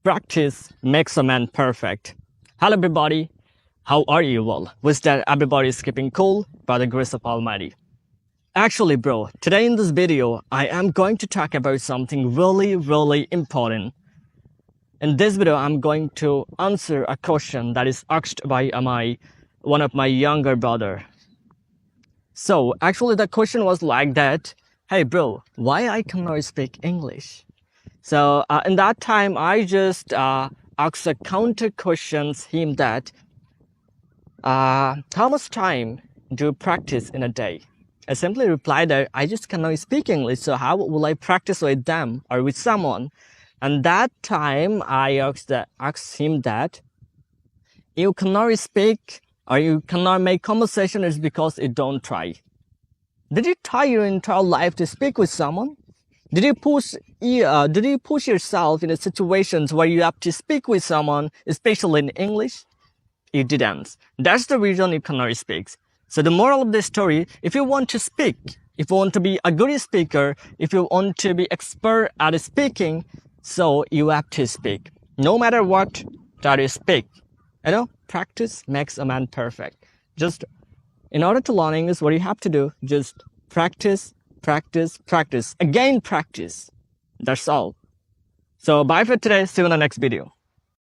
Practice makes a man perfect. Hello everybody, how are you all? Wish that everybody is keeping cool by the grace of Almighty. Actually bro, today in this video, I am going to talk about something really important. In this video, I'm going to answer a question that is asked by one of my younger brother. So actually the question was like that, hey bro, why I cannot speak English? So in that time, I just asked a counter questions him that, how much time do you practice in a day? I simply replied that I just cannot speak English, so how will I practice with them or with someone? And that time, I asked him that, you cannot speak or you cannot make conversation is because you don't try. Did you try your entire life to speak with someone? Did you push yourself in situations where you have to speak with someone, especially in English? You didn't. That's the reason you cannot speak. So the moral of the story, if you want to speak, if you want to be a good speaker, if you want to be expert at speaking, so you have to speak. No matter what that you speak. Practice makes a man perfect. Just in order to learn English, what you have to do, just practice, again practice. That's all. So bye for today, see you in the next video.